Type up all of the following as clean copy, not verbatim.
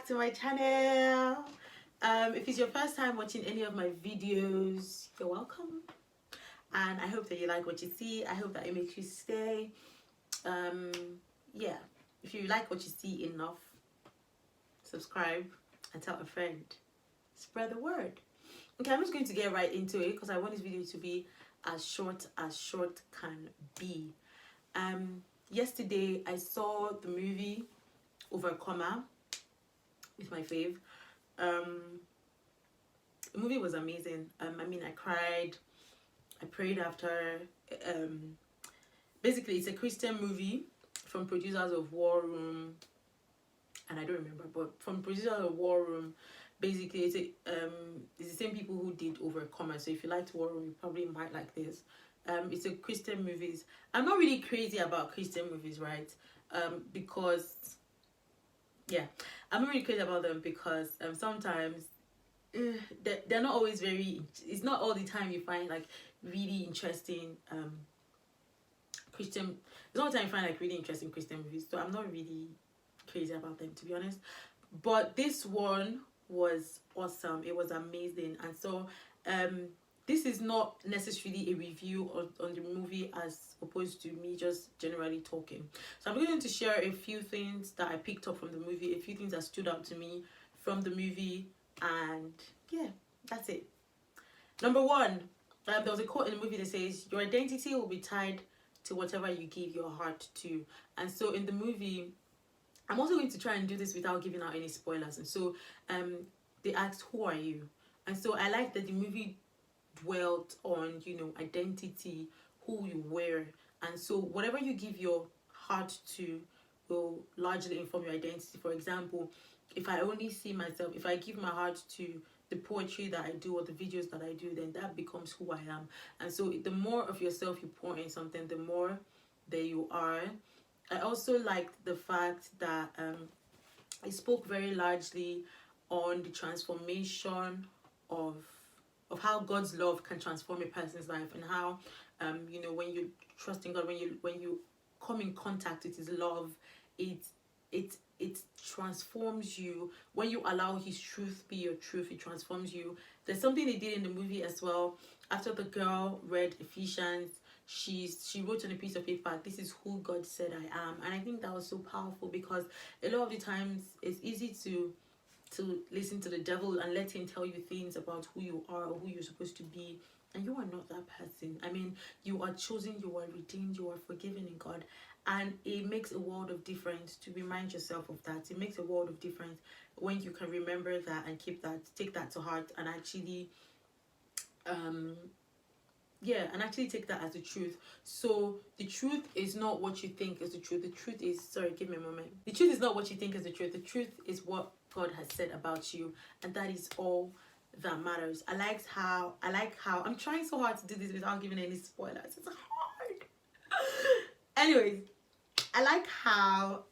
back to my channel. If it's your first time watching any of my videos, you're welcome, and I hope that you like what you see. I hope that it makes you stay. Yeah, if you like what you see enough, subscribe and tell a friend. Spread the word. Okay, I'm just going to get right into it because I want this video to be as short can be. Yesterday I saw the movie Overcomer with my fave. The movie was amazing. I mean, I cried, I prayed after. Basically, it's a Christian movie from producers of War Room, and I don't remember, but from producers of War Room. Basically, it's the same people who did Overcomer. So if you liked War Room, you probably might like this. It's a Christian movies. I'm not really crazy about Christian movies, right? Because yeah, I'm not really crazy about them because sometimes they're not always very. It's not all the time you find like really interesting Christian. It's not all the time you find like really interesting Christian movies. So I'm not really crazy about them, to be honest. But this one was awesome. It was amazing. And so this is not necessarily a review on the movie as opposed to me just generally talking. So I'm going to share a few things that I picked up from the movie, a few things that stood out to me from the movie, and yeah, that's it. Number one, there was a quote in the movie that says, your identity will be tied to whatever you give your heart to. And so in the movie, I'm also going to try and do this without giving out any spoilers. And so they asked, who are you? And so I like that the movie dwelt on, you know, identity, who you were. And so whatever you give your heart to will largely inform your identity. For example, if I only see myself, if I give my heart to the poetry that I do or the videos that I do, then that becomes who I am. And so the more of yourself you pour in something, the more that you are. I also liked the fact that it spoke very largely on the transformation of how God's love can transform a person's life, and how you know, when you trust in God, when you come in contact with His love, it transforms you. When you allow His truth be your truth, it transforms you. There's something they did in the movie as well. After the girl read Ephesians, she wrote on a piece of paper, this is who God said I am. And I think that was so powerful because a lot of the times it's easy to listen to the devil and let him tell you things about who you are or who you're supposed to be, and you are not that person. I mean, you are chosen, you are redeemed, you are forgiven in God, and it makes a world of difference to remind yourself of that. It makes a world of difference when you can remember that and keep that, take that to heart, and actually take that as the truth. So the truth is not what you think is the truth. The truth is, sorry, give me a moment. The truth is not what you think is the truth. The truth is what God has said about you, and that is all that matters. I like how I'm trying so hard to do this without giving any spoilers. It's hard. Anyways, I like how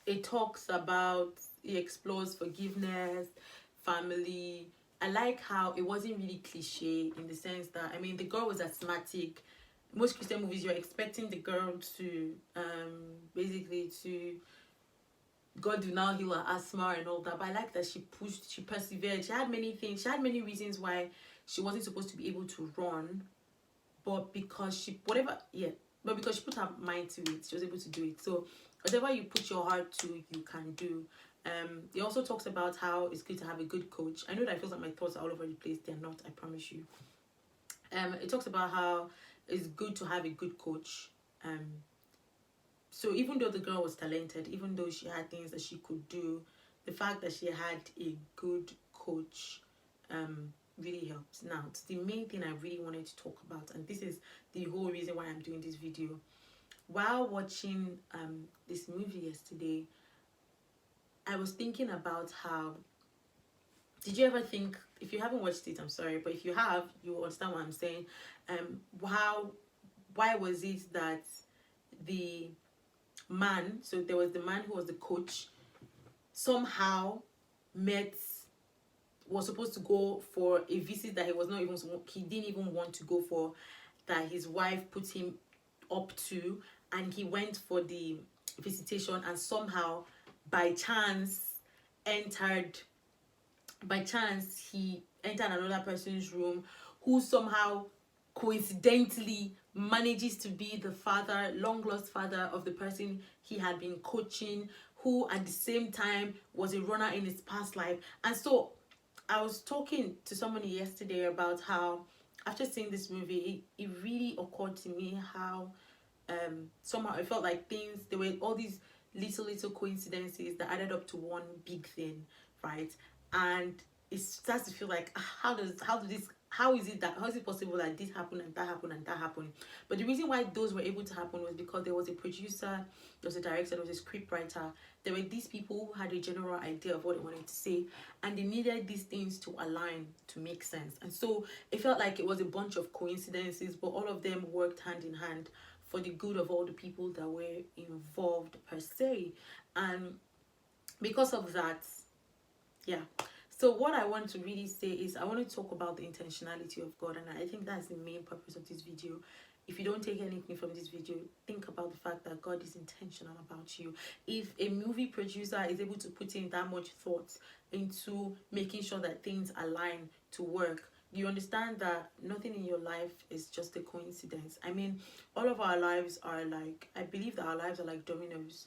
it talks about, it explores forgiveness, family. I like how it wasn't really cliche in the sense that, I mean, the girl was asthmatic. Most Christian movies, you're expecting the girl to basically to God do now heal her asthma and all that. But I like that she pushed, she persevered. She had many things. She had many reasons why she wasn't supposed to be able to run. But because she, because she put her mind to it, she was able to do it. So whatever you put your heart to, you can do. It also talks about how it's good to have a good coach. I know that I feel like my thoughts are all over the place. They're not, I promise you. It talks about how it's good to have a good coach. So even though the girl was talented, even though she had things that she could do, the fact that she had a good coach really helps. Now, it's the main thing I really wanted to talk about, and this is the whole reason why I'm doing this video. While watching this movie yesterday, I was thinking about how, did you ever think, if you haven't watched it, I'm sorry, but if you have, you understand what I'm saying. Why was it that the man, so there was the man who was the coach, somehow was supposed to go for a visit that he didn't even want to go for, that his wife put him up to, and he went for the visitation, and somehow by chance entered, by chance he entered another person's room, who somehow coincidentally manages to be the father, long lost father of the person he had been coaching, who at the same time was a runner in his past life. And so I was talking to somebody yesterday about how after seeing this movie, it really occurred to me how somehow I felt like things, there were all these little coincidences that added up to one big thing, right? And it starts to feel like, how is it possible that this happened and that happened and that happened? But the reason why those were able to happen was because there was a producer, there was a director, there was a script writer. There were these people who had a general idea of what they wanted to say, and they needed these things to align to make sense. And so it felt like it was a bunch of coincidences, but all of them worked hand in hand for the good of all the people that were involved per se. And because of that, yeah. So what I want to really say is I want to talk about the intentionality of God, and I think that's the main purpose of this video. If you don't take anything from this video, think about the fact that God is intentional about you. If a movie producer is able to put in that much thought into making sure that things align to work, you understand that nothing in your life is just a coincidence. I mean, all of our lives are like, I believe that our lives are like dominoes,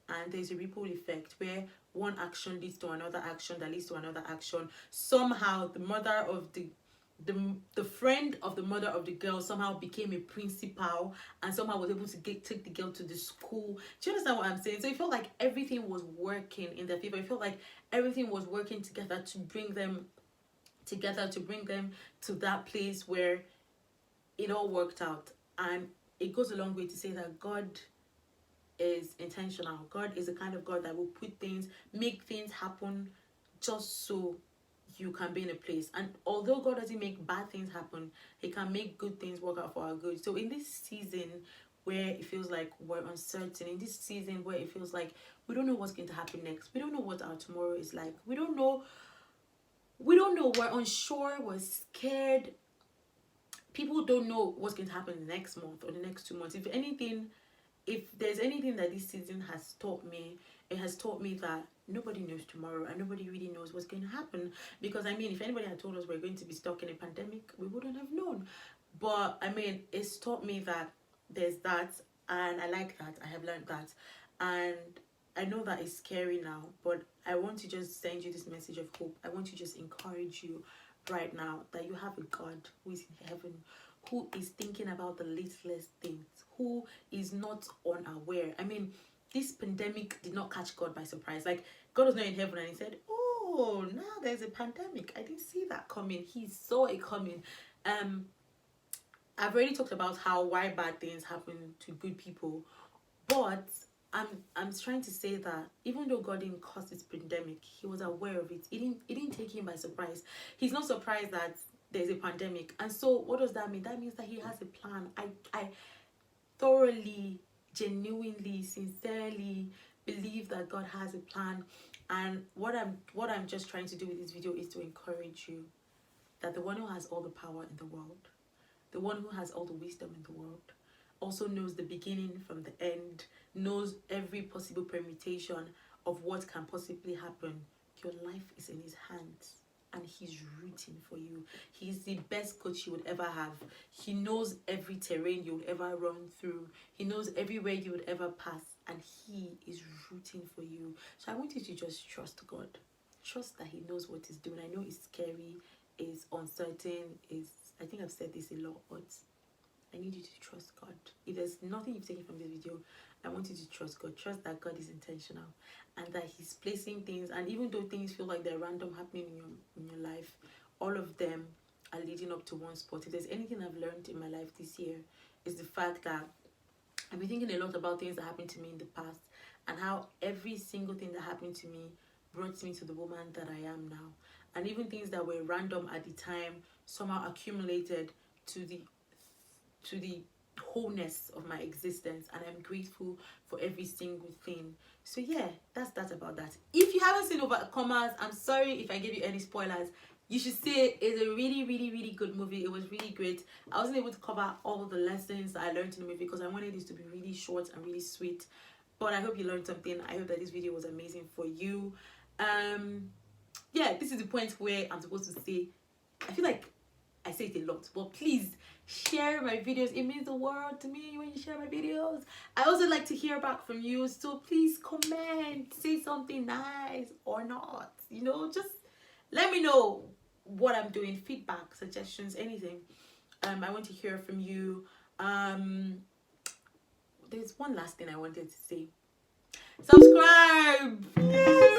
and there's a ripple effect where one action leads to another action that leads to another action. Somehow the mother of the friend of the mother of the girl somehow became a principal, and somehow was able to take the girl to the school. Do you understand what I'm saying? So it felt like everything was working in their favor. It felt like everything was working together to bring them together, to bring them to that place where it all worked out. And it goes a long way to say that God is intentional. God is the kind of God that will make things happen just so you can be in a place. And although God doesn't make bad things happen, he can make good things work out for our good. So in this season where it feels like we're uncertain, in this season where it feels like we don't know what's going to happen next, we don't know what our tomorrow is like, we don't know, we're unsure, we're scared, people don't know what's going to happen the next month or the next 2 months. If there's anything that this season has taught me, it has taught me that nobody knows tomorrow and nobody really knows what's going to happen. Because I mean, if anybody had told us we're going to be stuck in a pandemic, we wouldn't have known. But I mean, it's taught me that there's that, and I like that. I have learned that, and I know that it's scary now, but I want to just send you this message of hope. I want to just encourage you right now that you have a God who is in heaven, who is thinking about the littlest things, who is not unaware. I mean, this pandemic did not catch God by surprise. Like, God was not in heaven and he said, oh, now there's a pandemic. I didn't see that coming. He saw it coming. I've already talked about why bad things happen to good people, but I'm trying to say that even though God didn't cause this pandemic, he was aware of it. It didn't take him by surprise. He's not surprised that there's a pandemic. And so what does that mean? That means that he has a plan. I thoroughly, genuinely, sincerely believe that God has a plan. And what I'm just trying to do with this video is to encourage you that the one who has all the power in the world, the one who has all the wisdom in the world, also knows the beginning from the end, knows every possible permutation of what can possibly happen. Your life is in his hands, and he's rooting for you. He's the best coach you would ever have. He knows every terrain you would ever run through. He knows everywhere you would ever pass, and he is rooting for you. So I want you to just trust God. Trust that he knows what he's doing. I know it's scary, it's uncertain, I think I've said this a lot, but I need you to trust God. If there's nothing you've taken from this video, I want you to trust God. Trust that God is intentional and that he's placing things, and even though things feel like they're random happening in your life, all of them are leading up to one spot. If there's anything I've learned in my life this year, is the fact that I've been thinking a lot about things that happened to me in the past, and how every single thing that happened to me brought me to the woman that I am now. And even things that were random at the time somehow accumulated to the wholeness of my existence, and I'm grateful for every single thing. So yeah, that's about that. If you haven't seen Overcomers, I'm sorry if I gave you any spoilers. You should see it. It's a really good movie. It was really great. I wasn't able to cover all the lessons I learned in the movie because I wanted this to be really short and really sweet, but I hope you learned something. I hope that this video was amazing for you. Yeah, this is the point where I'm supposed to say, I feel like I say it a lot, but please share my videos. It means the world to me when you share my videos. I also like to hear back from you, so please comment, say something nice or not, you know, just let me know what I'm doing, feedback, suggestions, anything. I want to hear from you. There's one last thing I wanted to say. Subscribe, yes.